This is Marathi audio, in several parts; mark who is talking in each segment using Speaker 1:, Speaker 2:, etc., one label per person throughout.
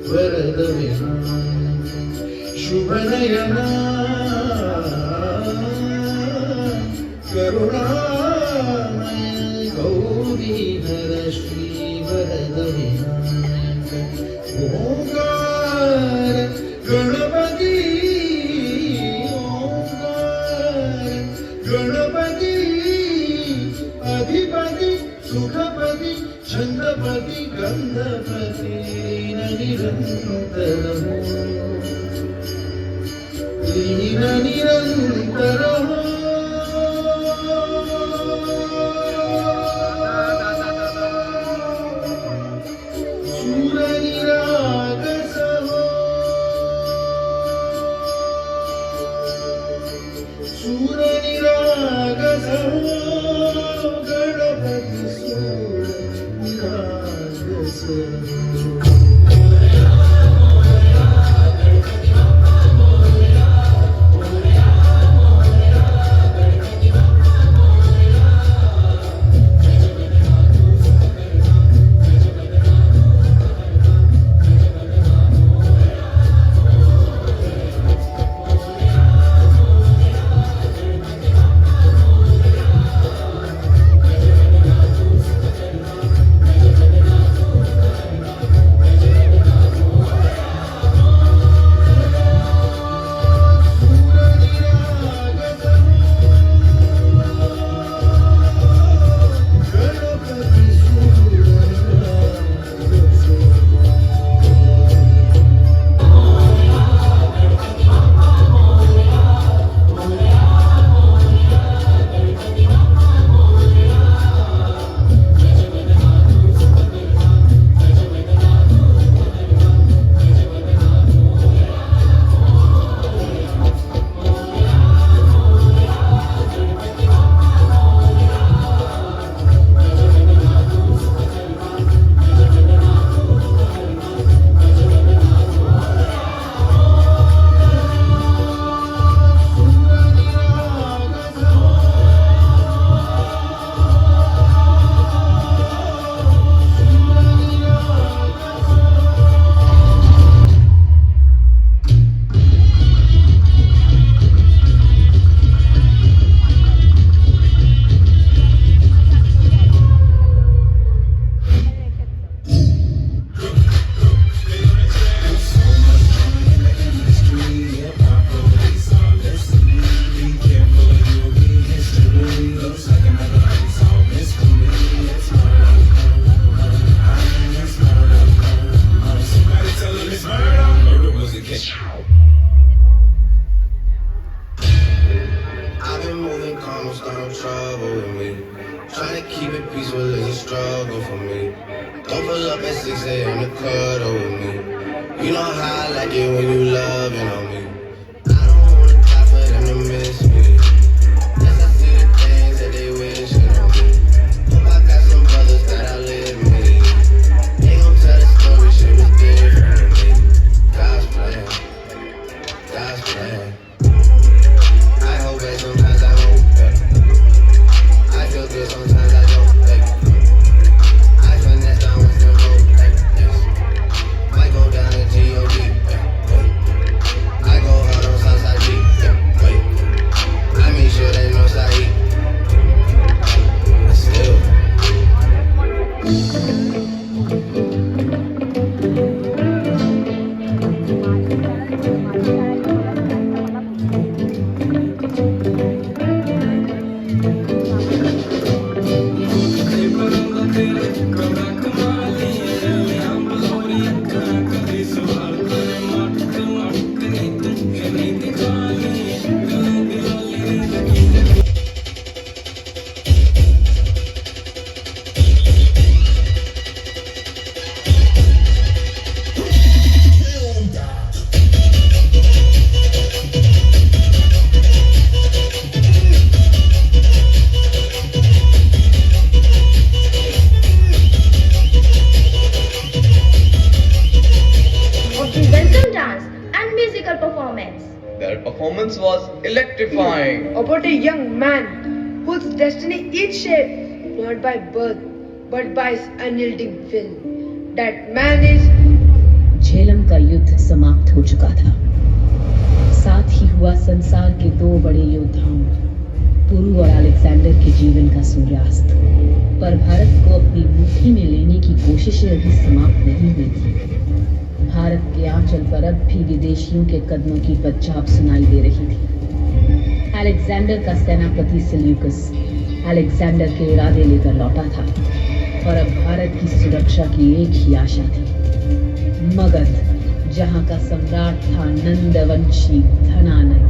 Speaker 1: वरद विनायक शुभ नयना करुणामय गौरीधर श्री वरद विनायक ओंकार गणपती ओंकार गणपती अधिपती सुखपती छंदपती गंधपती निरंतर लीन निरंतर सूर निरागस सूर निरागस गणपती सूर निरागस
Speaker 2: Trying to keep it peaceful is a struggle for me. Don't pull up at 6 a.m. to cuddle with me. You know how I like it when you loving on me. I don't wanna die for them to miss me. Yes, I see the things that they wishing on me. Hope I got some brothers that outlive me. They gon' tell the story, shit was different to me. God's plan, God's plan. I hope that sometimes I hope that I feel good sometimes I don't. I finesse down with them hope. Might go down to G.O.D. I go hard on Southside G. I make sure they know Saeed. But still.
Speaker 3: Their performance was electrifying.
Speaker 4: About a young man whose destiny is shaped not by birth but by his unyielding will. That man is Jhelam
Speaker 5: का युद्ध समाप्त हो चुका था। साथ ही हुआ संसार के दो बड़े योद्धाओं पुरु और अलेक्जेंडर के जीवन का सूर्यास्त। पर भारत को अपनी मुट्ठी में लेने की कोशिशें अभी समाप्त नहीं हुई थी। भारत के आंचल पर अब भी विदेशियों के कदमों की पदचाप सुनाई दे रही थी। अलेक्जेंडर का सेनापति सेल्यूकस अलेक्जेंडर के इरादे लेकर लौटा था और अब भारत की सुरक्षा की एक ही आशा थी, मगध, जहां का सम्राट था Nandvanshi Dhanananda.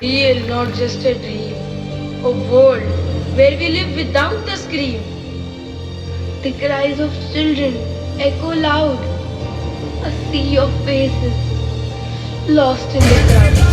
Speaker 4: Real, not just a dream. A world where we live without the scream. The cries of children echo loud. A sea of faces lost in the crowd.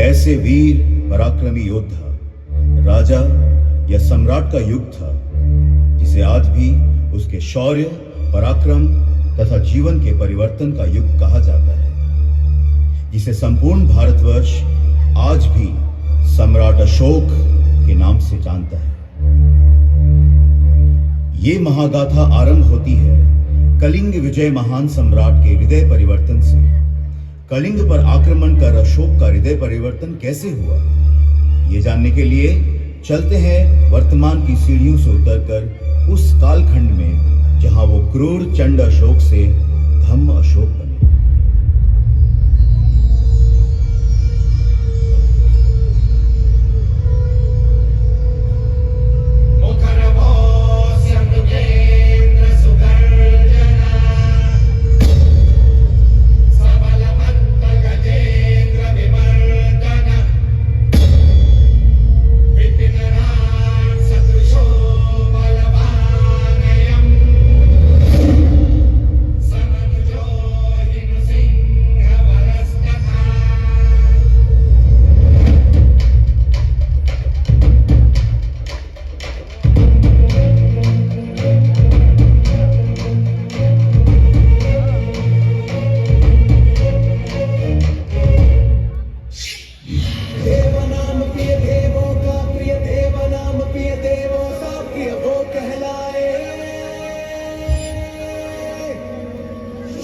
Speaker 6: ऐसे वीर पराक्रमी योद्धा राजा या सम्राट का युग था जिसे आज भी उसके शौर्य पराक्रम तथा जीवन के परिवर्तन का युग कहा जाता है, जिसे संपूर्ण भारतवर्ष आज भी सम्राट अशोक के नाम से जानता है। ये महागाथा आरंभ होती है कलिंग विजय महान सम्राट के हृदय परिवर्तन से। कलिंग पर आक्रमण कर अशोक का हृदय परिवर्तन कैसे हुआ, ये जानने के लिए चलते हैं वर्तमान की सीढ़ियों से उतरकर उस कालखंड में जहां वो क्रूर चंड अशोक से धम्म अशोक बने।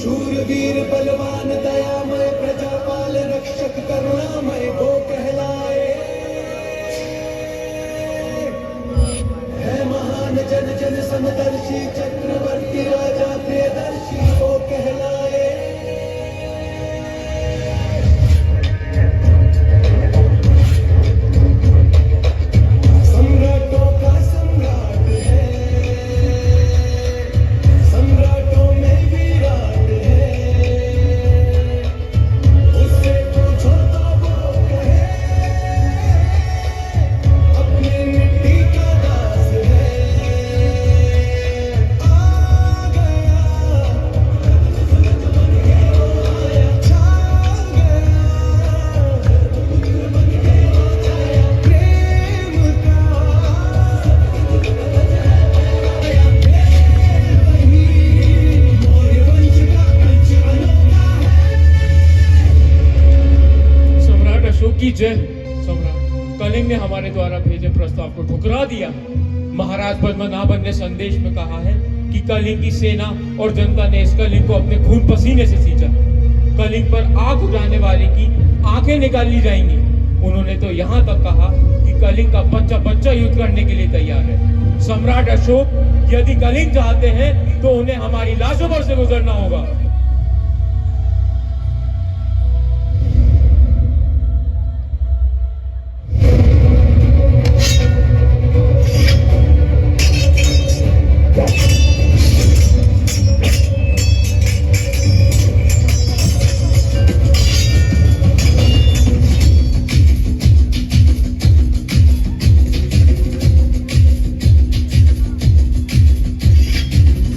Speaker 1: शूरवीर बलवान दयामय प्रजापाल रक्षक करुणामय वो कहलाए। है महान जन जन समदर्शी चक्रवर्ती राजा प्रियदर्शी वो कहलाए। सम्राटों का सम्राट है, सम्राटों में विराट है। उससे पूछो तो वो कहे अपनी मिट्टी का दास है। आ गया छा गया प्रेम का
Speaker 7: सम्राट अशोक की जय। सम्राट कलिंग ने हमारे द्वारा भेजे प्रस्ताव को ठुकरा दिया। महाराज पद्मनाभन ने संदेश में कहा है कि कलिंग की सेना और जनता ने इस कलिंग को अपने खून पसीने से सींचा। कलिंग पर आग उठाने वाले की आंखें निकाल ली जाएंगी। उन्होंने तो यहाँ तक कहा कि कलिंग का बच्चा बच्चा युद्ध करने के लिए तैयार है। सम्राट अशोक यदि कलिंग चाहते हैं तो उन्हें हमारी लाशों पर से गुजरना होगा।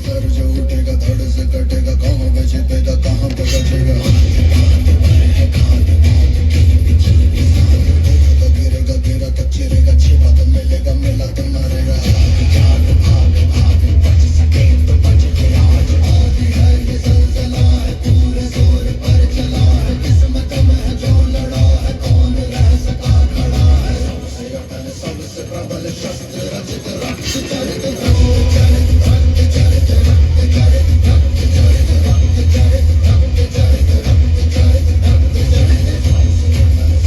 Speaker 1: सर जो उठेगा धड़ से कटेगा, कहाँ पे छिपेगा कहाँ पे बचेगा। गिरेगा गिरा तो चिरेगा, छिपा तो मिलेगा, मिला तो मरेगा। बच सके तो बच के आज आदि है ये सलसला है, पूरे जोर पर चला है। किस्मत में है जो लड़ा है, कौन रह सका खड़ा है। सबसे अटल सबसे प्रबल शस्त्र रचित रक्त चरित हो चरित रक्त चरित रक्त चरित रक्त चरित रक्त चरित रक्त चरित रक्त चरित रक्त चरित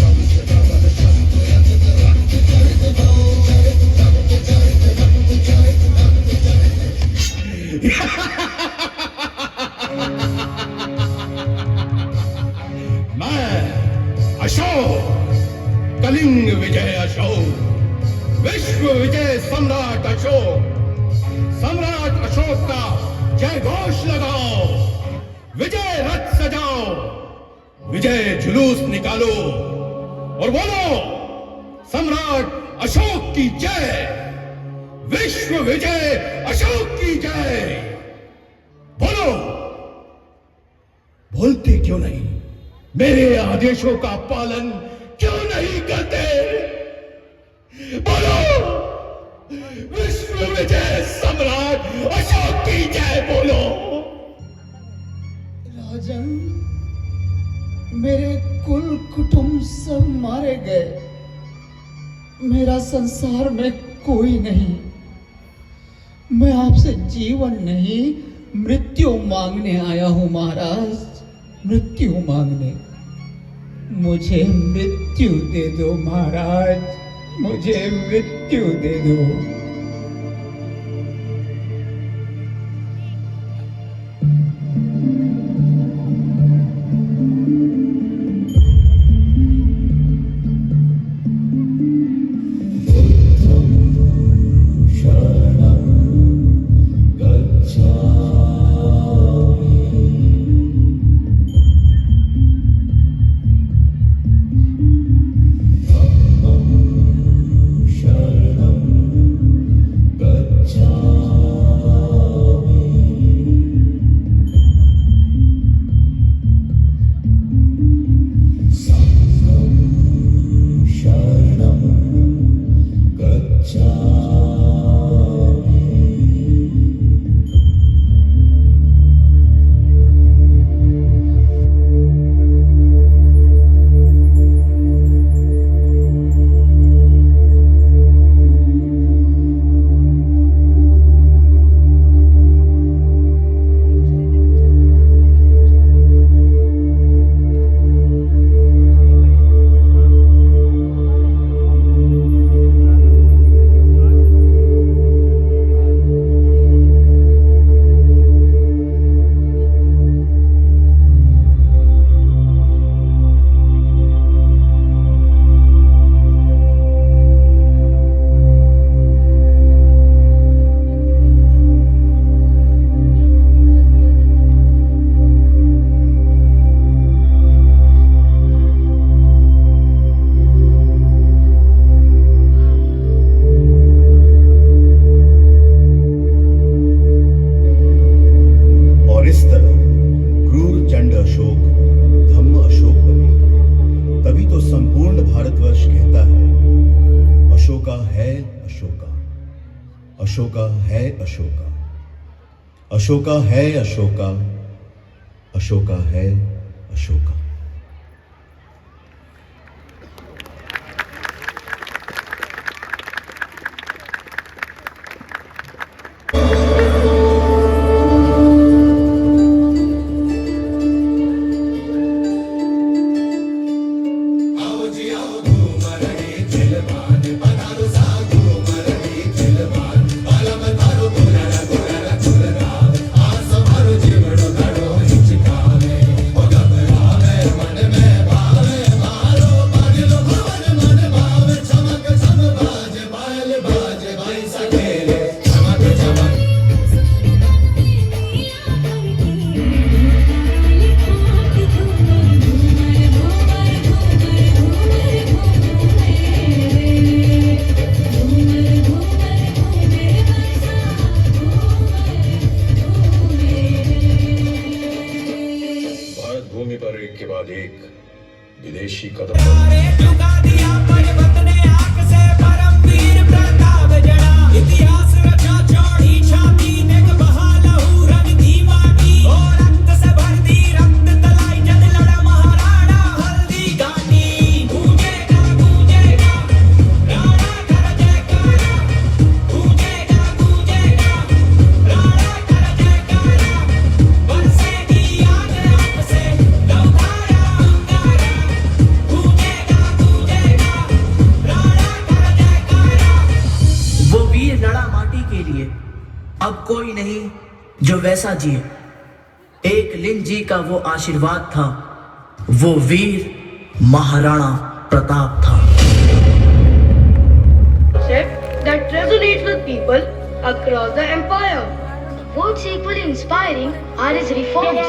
Speaker 1: सबसे प्रबल शस्त्र रचित रक्त चरित हो चरित रक्त चरित रक्त चरित रक्त चरित।
Speaker 8: मैं अशोक, कलिंग विजय अशोक, विश्व विजय सम्राट अशोक। सम्राट अशोक का जय घोष लगाओ, विजय रथ सजाओ, विजय जुलूस निकालो और बोलो सम्राट अशोक की जय, विश्व विजय अशोक की जय। बोलो। बोलते क्यों नहीं? मेरे आदेशों का पालन क्यों नहीं करते? बोलो विश्व विजय सम्राट अशोक की जय बोलो। मारे गए। मेरा संसार में कोई नहीं। मैं आपसे जीवन नहीं, मृत्यु मांगने आया हूं महाराज, मृत्यु मांगने। मुझे मृत्यु दे दो महाराज, मुझे मृत्यु दे दो।
Speaker 6: अशोका है अशोका, अशोका है अशोका, अशोका है अशोका।
Speaker 9: विदेशी कदम इतिहास रचा चौड़ी छाती देख बहा लहू रंग दी माटी और रक्त से भर दी रक्त तलाई जद लड़ा महाराणा हल्दी घाटी गूंजेगा गूंजेगा राणा कर जयकारा गूंजेगा गूंजेगा राणा कर जयकारा बरसेगी आग आपसे लौधारा अंगारा गूंजेगा गूंजेगा राणा कर जयकारा।
Speaker 10: वो वीर लड़ा माटी के लिए, अब कोई नहीं जो वैसा जिए। एक लिंग जी का वो आशीर्वाद था, वो वीर महाराणा प्रताप था।
Speaker 4: That resonates with people across the empire.
Speaker 11: What's equally inspiring are his reforms.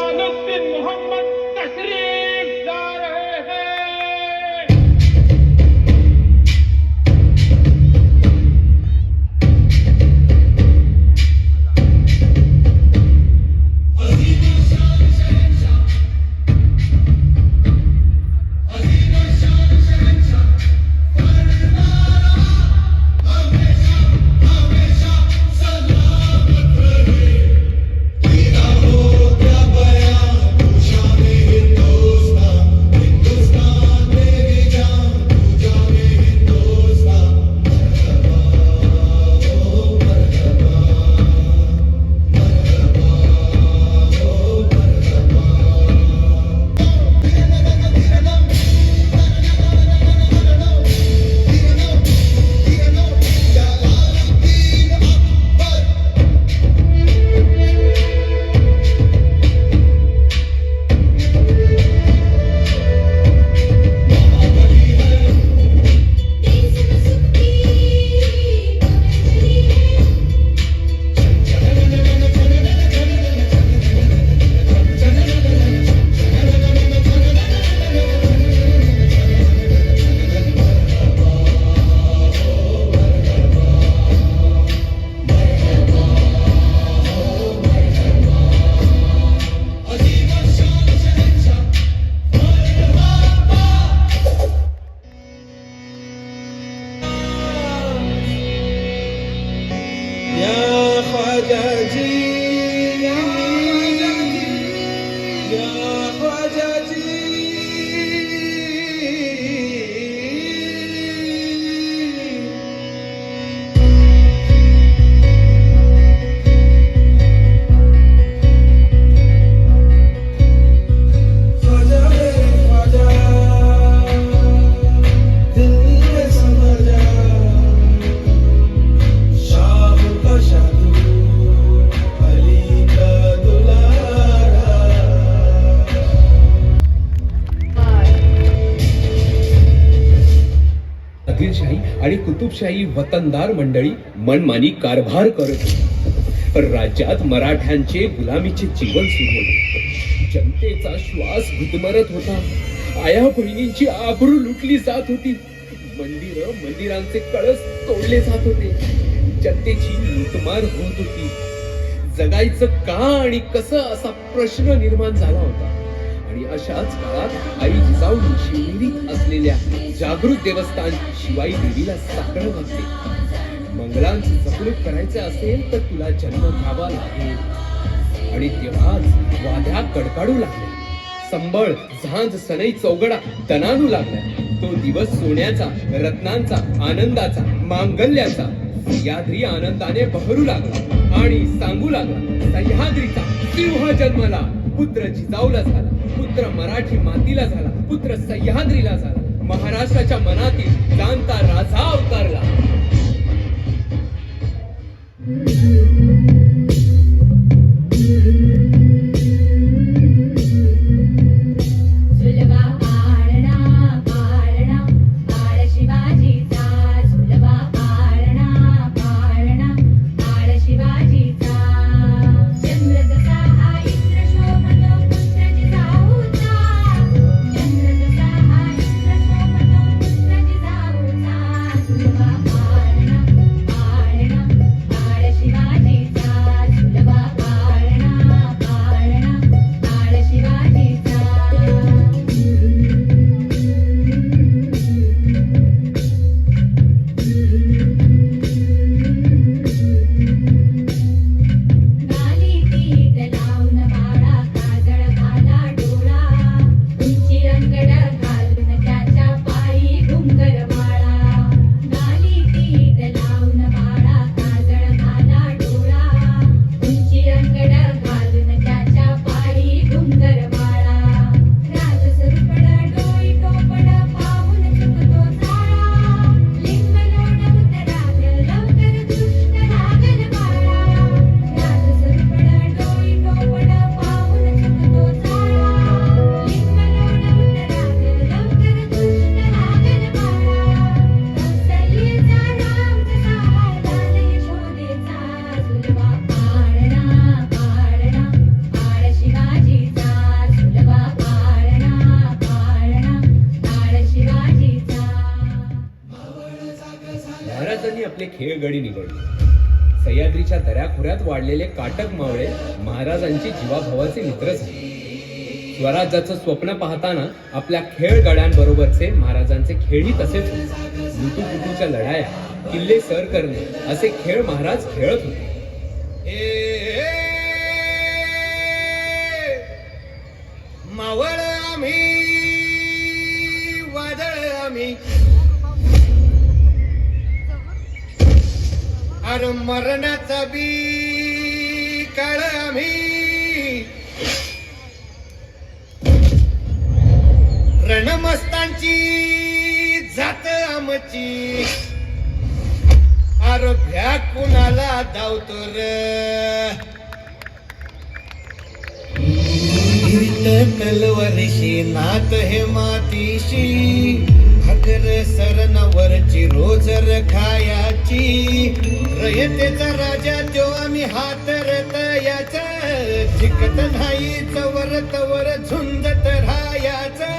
Speaker 12: Qutb Shahi वतनदार मंडळी मनमानी कारभार करत होती. राज्यात मराठ्यांचे गुलामीचे जीवन सुरू होते. जनतेचा श्वास गुदमरत होता. आया बहिणींची आबरू लुटली जात होती. मंदिरांचे कळस तोडले जात होते. जनतेची लुटमार होत होती. जगायचं का आणि कसं असा प्रश्न निर्माण झाला होता. आणि अशाच काळात आई जिजाऊंनी शिवनेरीत असलेल्या जागृत देवस्थान शिवाई देवीला साकडं घातले. मंगळांची जपणूक करायचे असेल तर तुला जन्म घ्यावा लागेल. आणि तेव्हाच वाद्या कडकाडू लागल्या. संबळ झांज सनई चौगडा दणानू लागला. तो दिवस सोन्याचा, रत्नांचा, आनंदाचा, मांगल्याचा सह्याद्री आनंदाने बहरू लागला आणि सांगू लागला, सह्याद्रीचा सिंह जन्मला. पुत्र जिजाऊला झाला, पुत्र मराठी मातीला झाला, पुत्र सह्याद्रीला झाला. महाराष्ट्राच्या मनातील जाणता राजा अवतारला. खेळगडी निवडली. सह्याद्रीच्या दऱ्याखोऱ्यात वाढलेले काटक मावळे महाराजांचे जीवाभावाचे मित्र झाले. स्वराज्याचं स्वप्न पाहताना आपल्या खेळगड्यांबरोबरचे महाराजांचे खेळही तसेच होते. लुटूपुटूच्या लढाया, किल्ले सर करणे असे खेळ महाराज खेळत होते.
Speaker 9: मावळ आम्ही, वादळ आम्ही, अर मरणाचा बी काळ आम्ही, रणमस्तांची जात आमची, अर भ्या कुणाला धावतो र. तलवारीशी नात हे मातीशी, भाकर सरणावरची रोज खायाची, रयतेचा राजा जो आम्ही हातरत याचा, जिकत नाही चवर तवर झुंजत राहायचा.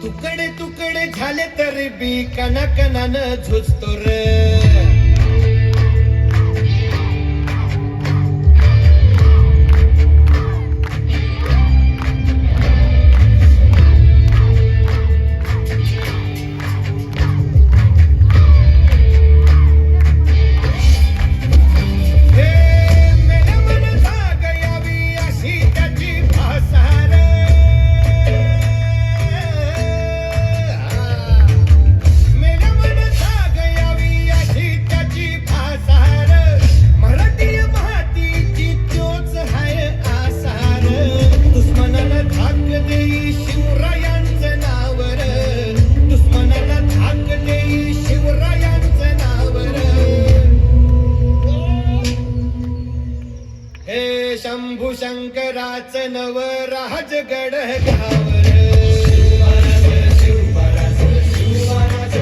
Speaker 9: तुकडे तुकडे झाले तरी बी कणाकणानं झुजतो र. शंभू शंकराचं नव राजगड घावर. शिवराज शिवराज शिवराज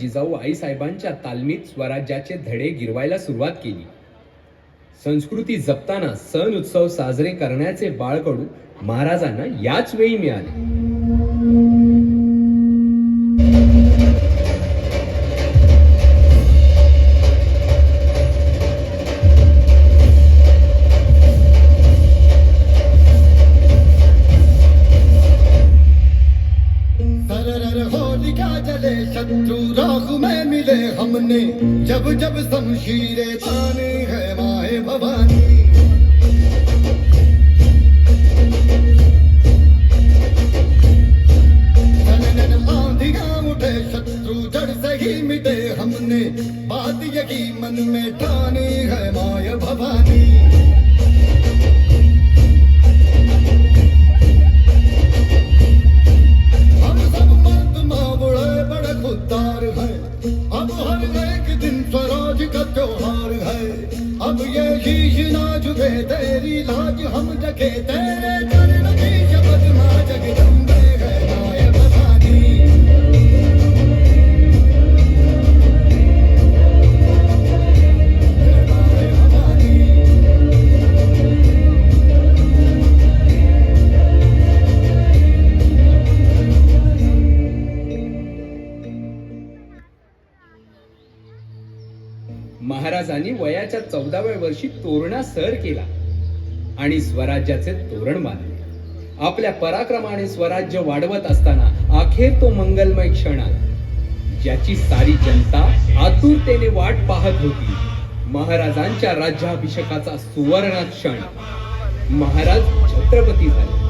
Speaker 12: जिजाऊ आईसाहेबांच्या तालमीत स्वराज्याचे धडे गिरवायला सुरुवात केली. संस्कृती जपताना सण उत्सव साजरे करण्याचे बाळकडू महाराजांना याच वेळी मिळाले.
Speaker 1: सरर होलिका जले शत्रु राग में मिले हमने जब जब शमशीरें ताने है माए भवानी. नन आंधियां उठे शत्रु जड़ से ही मिटे हमने बात यही मन में ठानी है माए भवानी. अब हर एक दिन स्वराज का त्योहार है. अब ये शीश ना झुके तेरी लाज हम रखे तेरे चरण की शपथ मां जगदम्बे है माय भवानी. माय भवानी.
Speaker 12: महाराजांनी वयाच्या 14व्या वर्षी तोरणा सर केला आणि स्वराज्याचे तोरण बांधले. आपल्या पराक्रमाने स्वराज्य वाढवत असताना अखेर तो मंगलमय क्षण आला, ज्याची सारी जनता आतुरतेने वाट पाहत होती. महाराजांच्या राज्याभिषेकाचा सुवर्ण क्षण. महाराज छत्रपती झाले.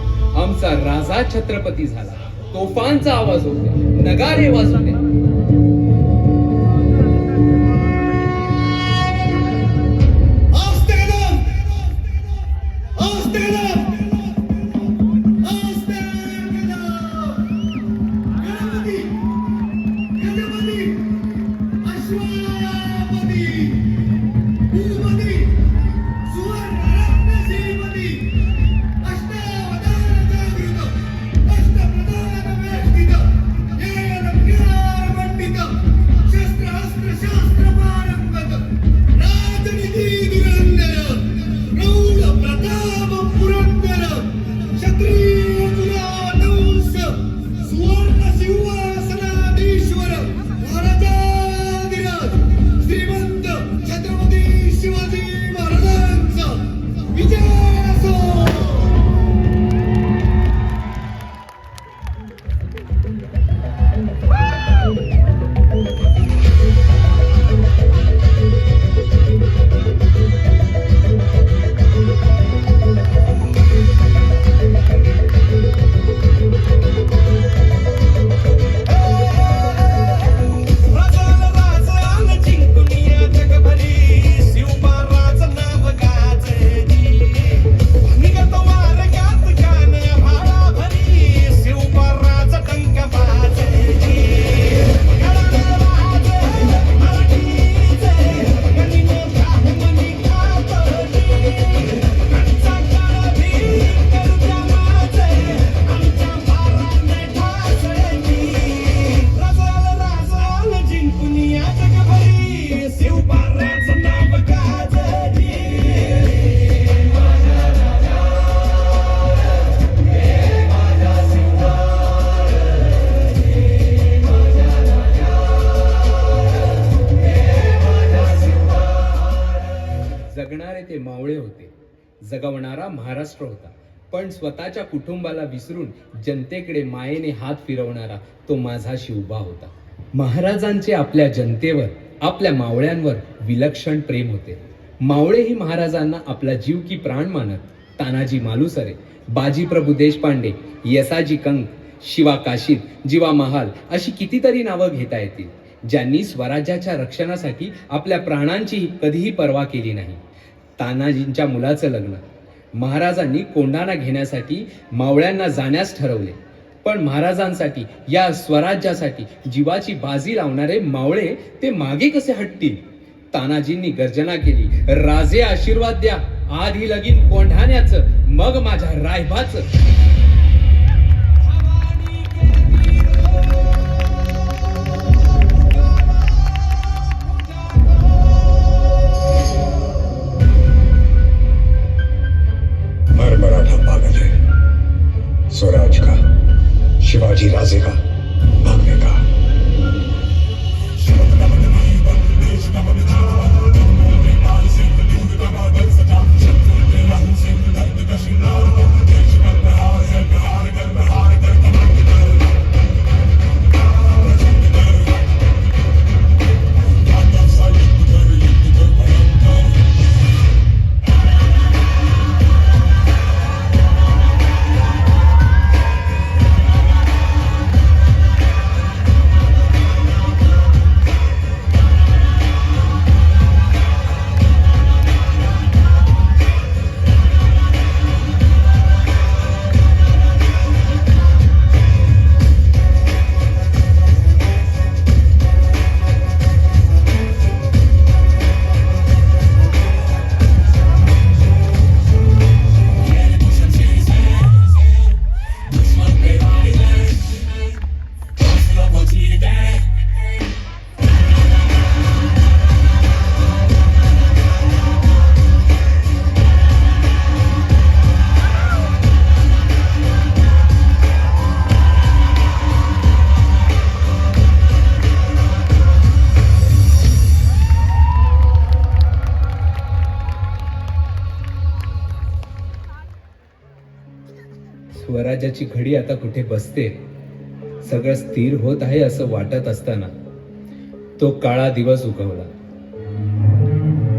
Speaker 12: आमचा राजा छत्रपती झाला. तोफांचा आवाज होऊ द्या, नगारे वाजू द्या. जगवणारा महाराष्ट्र होता, पण स्वतःच्या कुटुंबाला विसरून जनतेकडे मायेने हात फिरवणारा तो माझा शिवबा होता. महाराजांचे आपल्या जनतेवर, आपल्या मावळ्यांवर विलक्षण प्रेम होते. मावळेही महाराजांना आपला जीव की प्राण मानत. तानाजी मालुसरे, बाजीप्रभू देशपांडे, यसाजी कंक, शिवा काशीद, जीवा महाल अशी कितीतरी नावं घेता येतील, ज्यांनी स्वराज्याच्या रक्षणासाठी आपल्या प्राणांची कधीही पर्वा केली नाही. तानाजींच्या मुलाचं लग्न. महाराजांनी कोंढाणा घेण्यासाठी मावळ्यांना जाण्यास ठरवले, पण महाराजांसाठी, या स्वराज्यासाठी जीवाची बाजी लावणारे मावळे ते मागे कसे हटतील? तानाजींनी गर्जना केली, राजे आशीर्वाद द्या, आधी लगीन कोंढाण्याचं, मग माझ्या रायबाचं. स्वराज्याची घडी आता कुठे बसते, सगळं स्थिर होत आहे असं वाटत असताना तो काळा दिवस उगवला.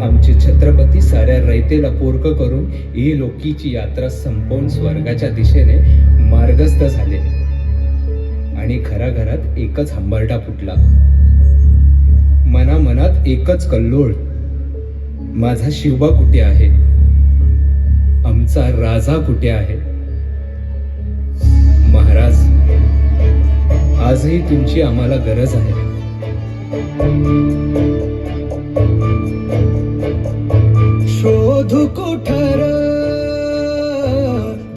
Speaker 12: आमचे छत्रपती साऱ्या रयतेला पोरकं करून ही लोकीची यात्रा संपवून स्वर्गाच्या दिशेने मार्गस्थ झाले. आणि घराघरात एकच हंबरडा फुटला, मनामनात एकच कल्लोळ. माझा शिवबा कुठे आहे, आमचा राजा कुठे आहे. महाराज, आजही तुमची आम्हाला गरज आहे.
Speaker 9: शोधू कुठर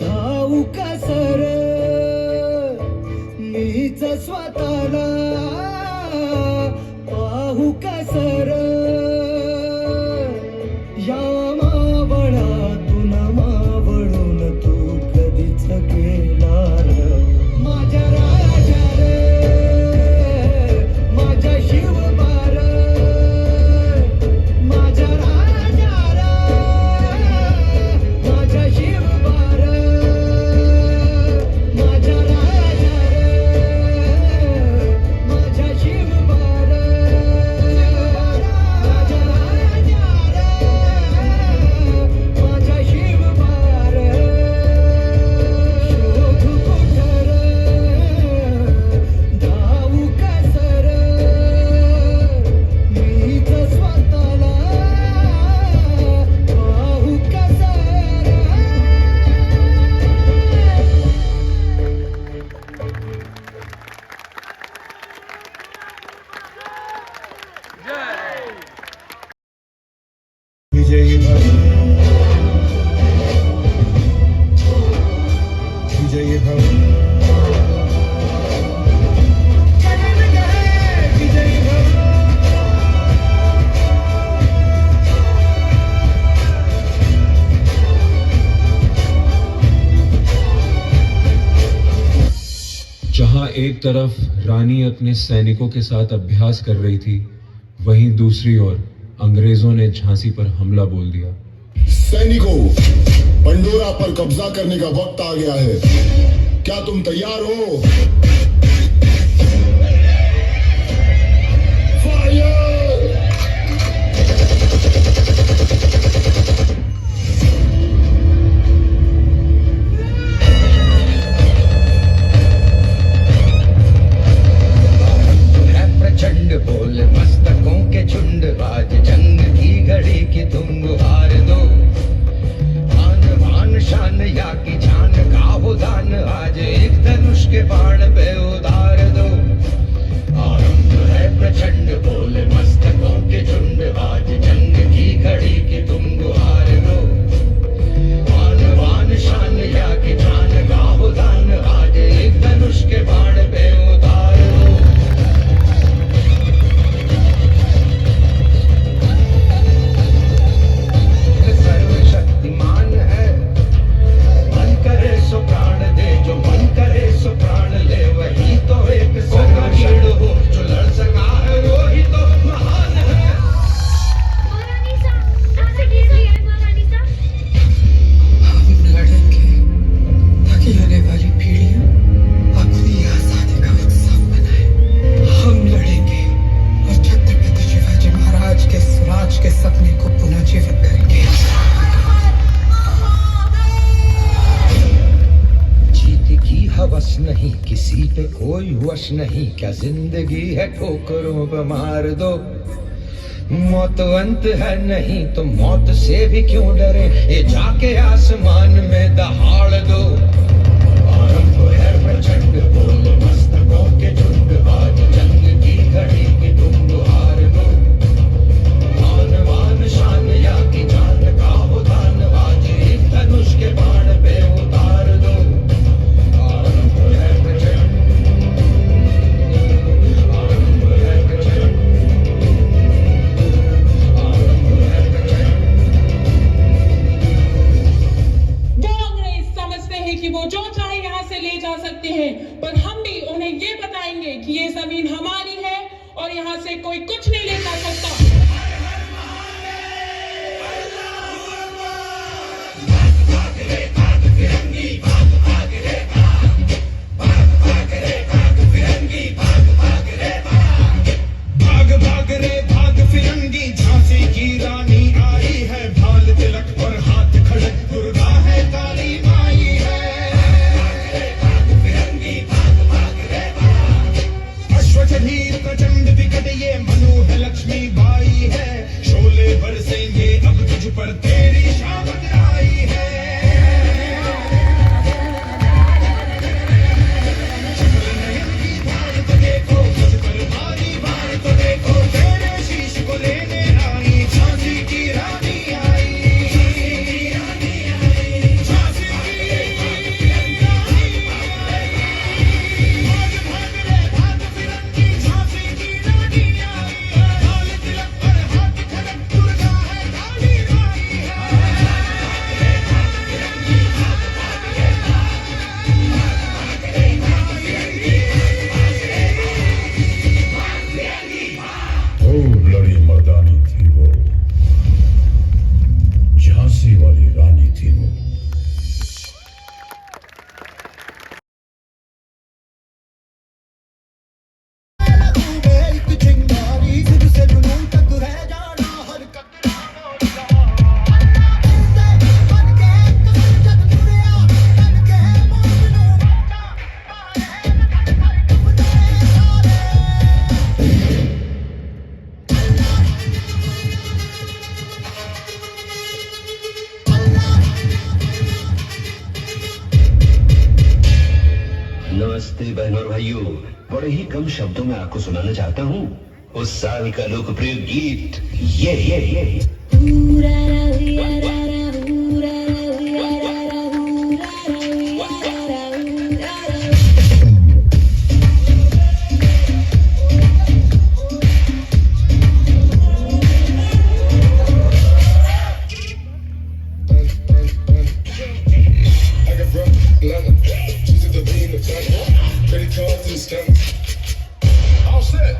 Speaker 9: धावू कसर मीच स्वतःला पाहू कसर या मावळातून मावळून तू कधीच गेला र माझ्या राजा रे माझ्या शिवबार माझ्या राजा माझ्या शिवबार माझ्या राजा माझ्या शिवबार माझ्या राजा माझ्या शिवबार शोधू कुठर धावू कसर मीच स्वतःला पाहू कसर. विजयी भव विजयी भव विजयी भव.
Speaker 13: जहां एक तरफ रानी अपने सैनिकों के साथ अभ्यास कर रही थी, वहीं दूसरी ओर अंग्रेजों ने झांसी पर हमला बोल दिया.
Speaker 1: सैनिकों, पंडोरा पर कब्जा करने का वक्त आ गया है. क्या तुम तैयार हो? फायर!
Speaker 9: प्रचंड बोल मस्तकों के झुंड आज जंग की घड़ी की तुम गुहार दो. आन बान शान या की जान का हो दान आज एक धनुष के बाण पे उतार दो. आरंभ है प्रचंड बोल मस्तकों के झुंड आज जंग की घड़ी की तुम गुहार दो. आन बान शान या की जान का हो दान आज एक धनुष के बाण पे उतार दो. सर्वशक्तिमान है, मन करे सो प्राण दे, जो मन करे सो प्राण ले, वही तो एक सर्ववीर हो, जो लड़ सका है वो ही तो महान है.
Speaker 11: महारानी साहब, ऐसे कैसे है महारानी साहब?
Speaker 9: हम लड़ेंगे ताकि आने वाली पीढ़ियां अपनी आजादी का उत्सव मनाए. हम लड़ेंगे और छत्रपति शिवाजी महाराज के स्वराज के सपने को पुनः जीवित करेंगे. जीत की हवस नहीं, किसी पे कोई वश नहीं, क्या जिंदगी है ठोकरों पे मार दो. मौत अंत है नहीं तो मौत से भी क्यों डरे, ये जाके आसमान में दहाड़ दो. आरंभ है प्रचंड बोल मस्तकों के झुंड आज जंग की घड़ी की तुम गुहार दो. आन बान शान या की जान का हो दान आज एक धनुष के बाण पे उतार दो. आरंभ है प्रचंड, आरंभ है प्रचंड, आरंभ है प्रचंड.
Speaker 14: वो अंग्रेज समझते हैं कि वो जो चाहे यहाँ से ले जा सकते हैं, पर हम भी उन्हें ये बताएंगे कि ये
Speaker 15: नमस्ते बहनों और भाइयों, बड़े ही कम शब्दों में आपको सुनाना चाहता हूँ उस साल का लोकप्रिय गीत ये।
Speaker 1: All set.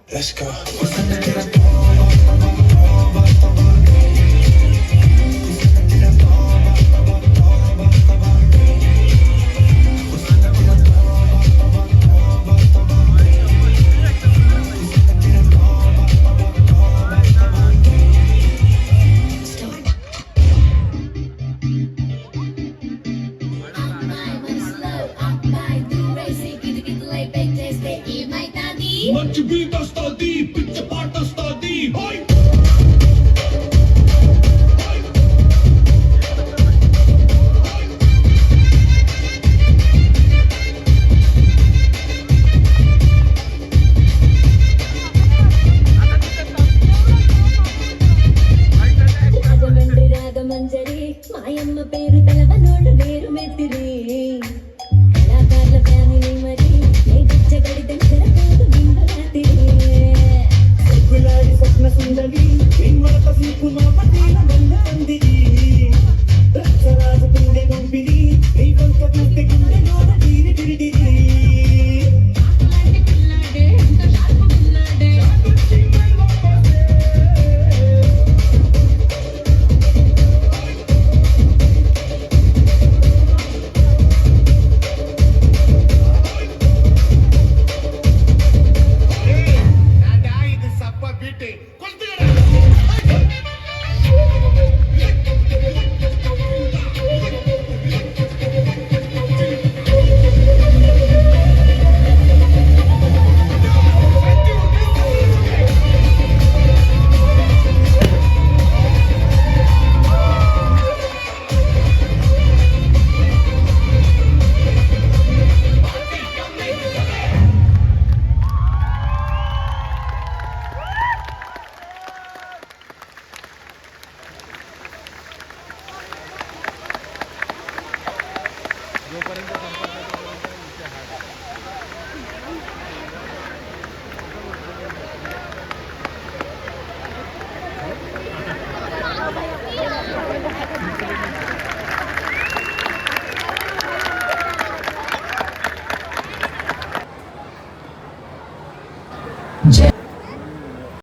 Speaker 1: Let's go.
Speaker 8: Much beat astadi, pitch part astadi, hoy!
Speaker 14: Ragamanjari మాయమ్మ పేరు తెలవనోడు వేరు మెత్తిరి కళాకారుల ఫ్యామిలీ మరి గడి దగ్గర కాదు బిందరాత్రి సిగ్గులాడి స్వప్న సుందరి ఇంవరత సీకు మా పట్టిన బంధ అందిరి రక్షరాజు పిందె గంపిరి నీ కొంత పూర్తి గుండె నోడ తీరి తిరిగిరి పిల్లాడే ఎంత షార్పు పిల్లాడే
Speaker 5: जय